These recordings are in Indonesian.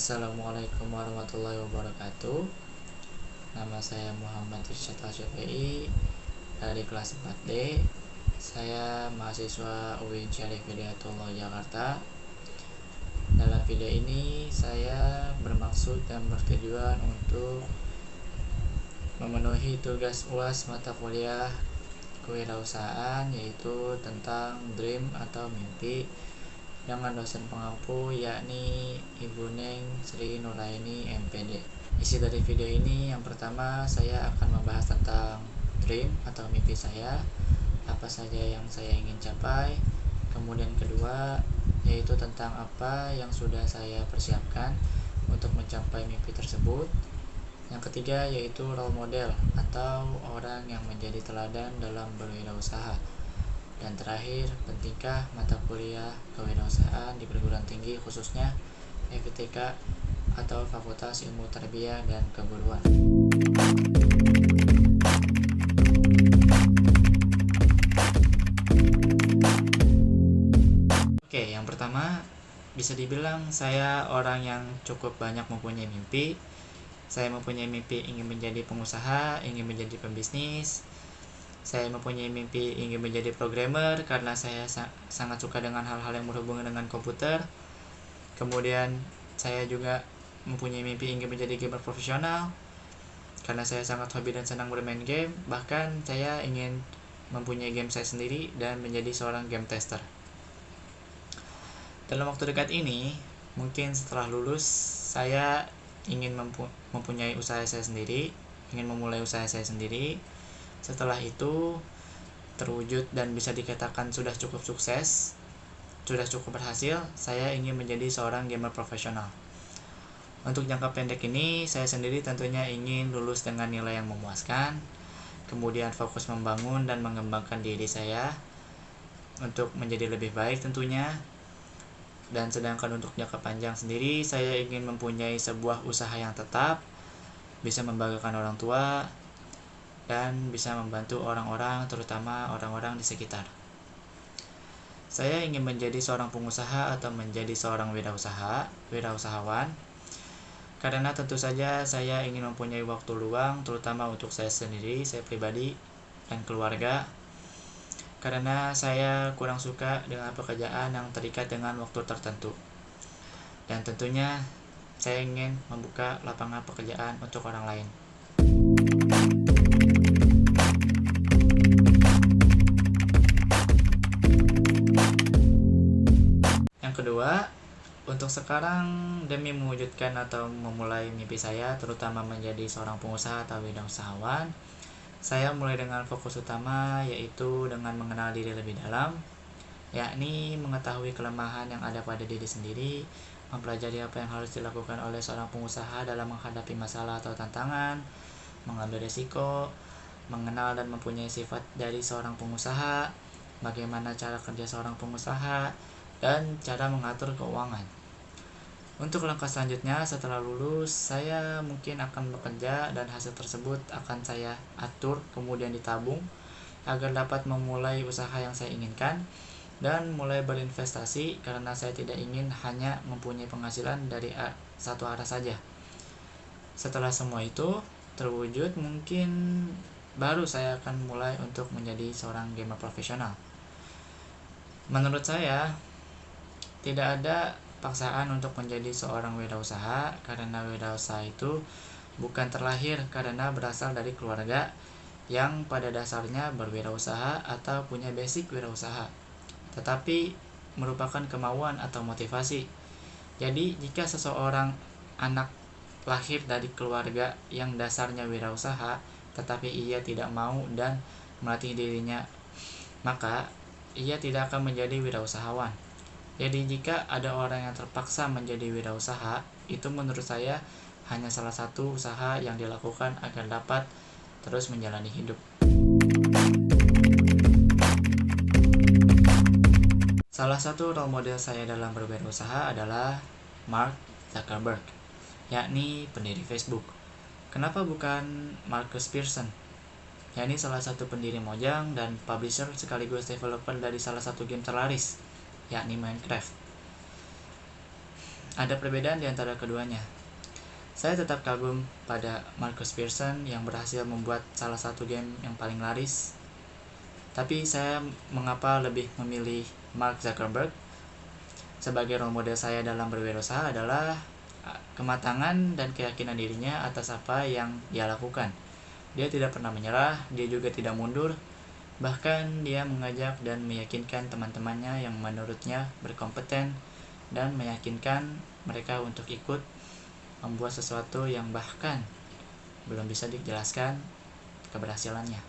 Assalamualaikum warahmatullahi wabarakatuh. Nama saya Muhammad Irsyad Al-Syafi'i dari kelas 4D. Saya mahasiswa UIN Syarif Hidayatullah Jakarta. Dalam video ini saya bermaksud dan bertujuan untuk memenuhi tugas UAS mata kuliah kewirausahaan, yaitu tentang dream atau mimpi, dengan dosen pengampu yakni Ibu Neng Sri Nuraini MPD. Isi dari video ini, yang pertama saya akan membahas tentang dream atau mimpi saya, apa saja yang saya ingin capai. Kemudian kedua, yaitu tentang apa yang sudah saya persiapkan untuk mencapai mimpi tersebut. Yang ketiga yaitu role model atau orang yang menjadi teladan dalam berwirausaha. Dan terakhir, pentingkah mata kuliah kewirausahaan di perguruan tinggi, khususnya FITK atau Fakultas Ilmu Tarbiyah dan Keguruan. Oke, yang pertama, bisa dibilang saya orang yang cukup banyak mempunyai mimpi. Saya mempunyai mimpi ingin menjadi pengusaha, ingin menjadi pembisnis. Saya mempunyai mimpi ingin menjadi programmer karena saya sangat suka dengan hal-hal yang berhubungan dengan komputer. Kemudian saya juga mempunyai mimpi ingin menjadi gamer profesional karena saya sangat hobi dan senang bermain game. Bahkan saya ingin mempunyai game saya sendiri dan menjadi seorang game tester. Dalam waktu dekat ini, mungkin setelah lulus, saya ingin mempunyai usaha saya sendiri, ingin memulai usaha saya sendiri. Setelah itu terwujud dan bisa dikatakan sudah cukup sukses, sudah cukup berhasil, saya ingin menjadi seorang gamer profesional. Untuk jangka pendek ini, saya sendiri tentunya ingin lulus dengan nilai yang memuaskan, kemudian fokus membangun dan mengembangkan diri saya untuk menjadi lebih baik tentunya. Dan sedangkan untuk jangka panjang sendiri, saya ingin mempunyai sebuah usaha yang tetap, bisa membanggakan orang tua, dan bisa membantu orang-orang, terutama orang-orang di sekitar. Saya ingin menjadi seorang pengusaha atau menjadi seorang wirausahawan, karena tentu saja saya ingin mempunyai waktu luang, terutama untuk saya sendiri, saya pribadi, dan keluarga. Karena saya kurang suka dengan pekerjaan yang terikat dengan waktu tertentu. Dan tentunya saya ingin membuka lapangan pekerjaan untuk orang lain. Yang kedua, untuk sekarang demi mewujudkan atau memulai mimpi saya, terutama menjadi seorang pengusaha atau wirausahawan, saya mulai dengan fokus utama, yaitu dengan mengenal diri lebih dalam, yakni mengetahui kelemahan yang ada pada diri sendiri, mempelajari apa yang harus dilakukan oleh seorang pengusaha dalam menghadapi masalah atau tantangan, mengambil risiko, mengenal dan mempunyai sifat dari seorang pengusaha, bagaimana cara kerja seorang pengusaha, dan cara mengatur keuangan. Untuk langkah selanjutnya setelah lulus, saya mungkin akan bekerja dan hasil tersebut akan saya atur kemudian ditabung agar dapat memulai usaha yang saya inginkan dan mulai berinvestasi, karena saya tidak ingin hanya mempunyai penghasilan dari satu arah saja. Setelah semua itu terwujud, mungkin baru saya akan mulai untuk menjadi seorang gamer profesional. Menurut saya, tidak ada paksaan untuk menjadi seorang wirausaha, karena wirausaha itu bukan terlahir karena berasal dari keluarga yang pada dasarnya berwirausaha atau punya basic wirausaha, tetapi merupakan kemauan atau motivasi. Jadi jika seseorang anak lahir dari keluarga yang dasarnya wirausaha tetapi ia tidak mau dan melatih dirinya, maka ia tidak akan menjadi wirausahawan. Jadi jika ada orang yang terpaksa menjadi wirausaha, itu menurut saya hanya salah satu usaha yang dilakukan agar dapat terus menjalani hidup. Salah satu role model saya dalam berwirausaha adalah Mark Zuckerberg, yakni pendiri Facebook. Kenapa bukan Marcus Persson, yakni salah satu pendiri Mojang dan publisher sekaligus developer dari salah satu game terlaris, yakni Minecraft. ada perbedaan di antara keduanya. Saya tetap kagum pada Marcus Pearson yang berhasil membuat salah satu game yang paling laris. Tapi saya mengapa lebih memilih Mark Zuckerberg? Sebagai role model saya dalam berwirausaha adalah kematangan dan keyakinan dirinya atas apa yang dia lakukan. Dia tidak pernah menyerah, dia juga tidak mundur. Bahkan dia mengajak dan meyakinkan teman-temannya yang menurutnya berkompeten dan meyakinkan mereka untuk ikut membuat sesuatu yang bahkan belum bisa dijelaskan keberhasilannya.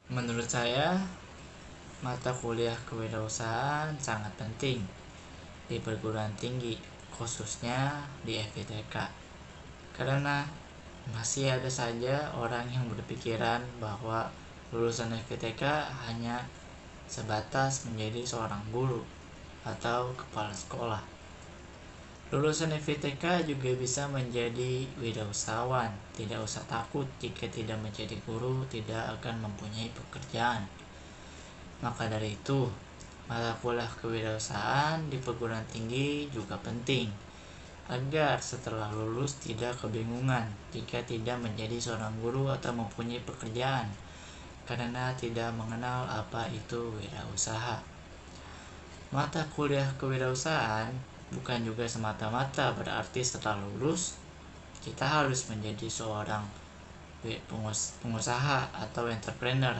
Menurut saya, mata kuliah kewirausahaan sangat penting di perguruan tinggi, khususnya di FITK. Karena masih ada saja orang yang berpikiran bahwa lulusan FITK hanya sebatas menjadi seorang guru atau kepala sekolah. Lulusan FITK juga bisa menjadi wirausahawan. Tidak usah takut jika tidak menjadi guru, tidak akan mempunyai pekerjaan. Maka dari itu, mata kuliah kewirausahaan di perguruan tinggi juga penting, agar setelah lulus tidak kebingungan jika tidak menjadi seorang guru atau mempunyai pekerjaan, karena tidak mengenal apa itu wirausaha. Mata kuliah kewirausahaan bukan juga semata-mata berarti setelah lulus kita harus menjadi seorang pengusaha atau entrepreneur,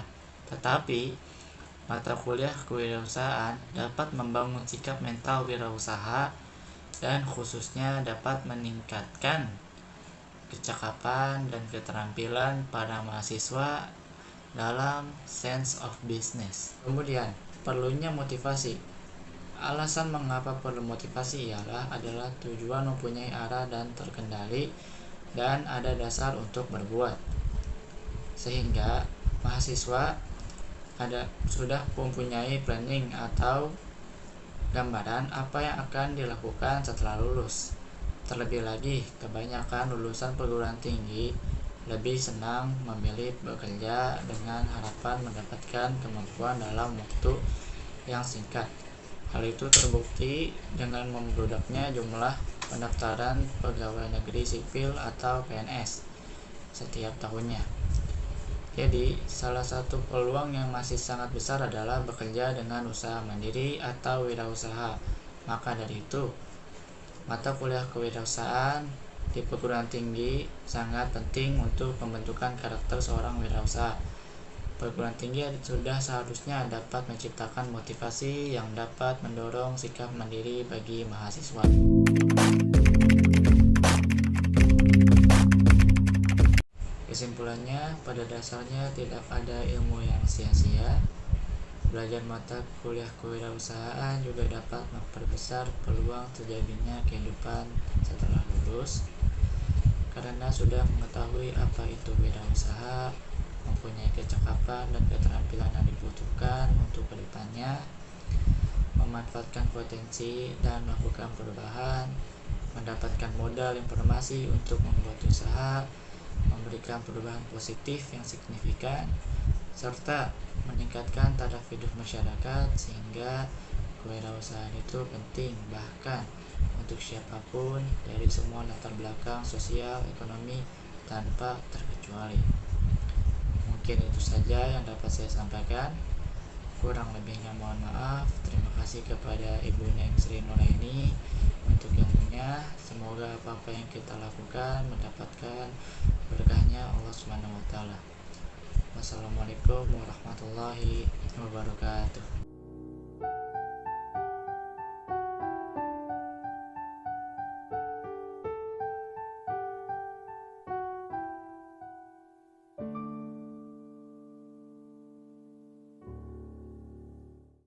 tetapi mata kuliah kewirausahaan dapat membangun sikap mental wirausaha dan khususnya dapat meningkatkan kecakapan dan keterampilan para mahasiswa dalam sense of business. Kemudian, perlunya motivasi. Alasan mengapa perlu motivasi adalah tujuan mempunyai arah dan terkendali dan ada dasar untuk berbuat. Sehingga mahasiswa sudah mempunyai planning atau gambaran apa yang akan dilakukan setelah lulus. Terlebih lagi, kebanyakan lulusan perguruan tinggi lebih senang memilih bekerja dengan harapan mendapatkan kemampuan dalam waktu yang singkat. Hal itu terbukti dengan membludaknya jumlah pendaftaran pegawai negeri sipil atau PNS setiap tahunnya. Jadi, salah satu peluang yang masih sangat besar adalah bekerja dengan usaha mandiri atau wirausaha. Maka dari itu, mata kuliah kewirausahaan di perguruan tinggi sangat penting untuk pembentukan karakter seorang wirausaha. Perguruan tinggi sudah seharusnya dapat menciptakan motivasi yang dapat mendorong sikap mandiri bagi mahasiswa. Kesimpulannya, pada dasarnya tidak ada ilmu yang sia-sia. Belajar mata kuliah kewirausahaan juga dapat memperbesar peluang terjadinya kehidupan setelah lulus, karena sudah mengetahui apa itu wirausaha, mempunyai kecakapan dan keterampilan yang dibutuhkan untuk kedepannya, memanfaatkan potensi dan melakukan perubahan, mendapatkan modal informasi untuk membuat usaha, memberikan perubahan positif yang signifikan, serta meningkatkan taraf hidup masyarakat, sehingga kewirausahaan itu penting bahkan untuk siapapun dari semua latar belakang sosial, ekonomi tanpa terkecuali. Mungkin itu saja yang dapat saya sampaikan. Kurang lebihnya mohon maaf. Terima kasih kepada Ibu Neng Sri Nuraini untuk ilmunya. Semoga apa-apa yang kita lakukan mendapatkan berkahnya Allah Subhanahu wa taala. Wassalamualaikum warahmatullahi wabarakatuh.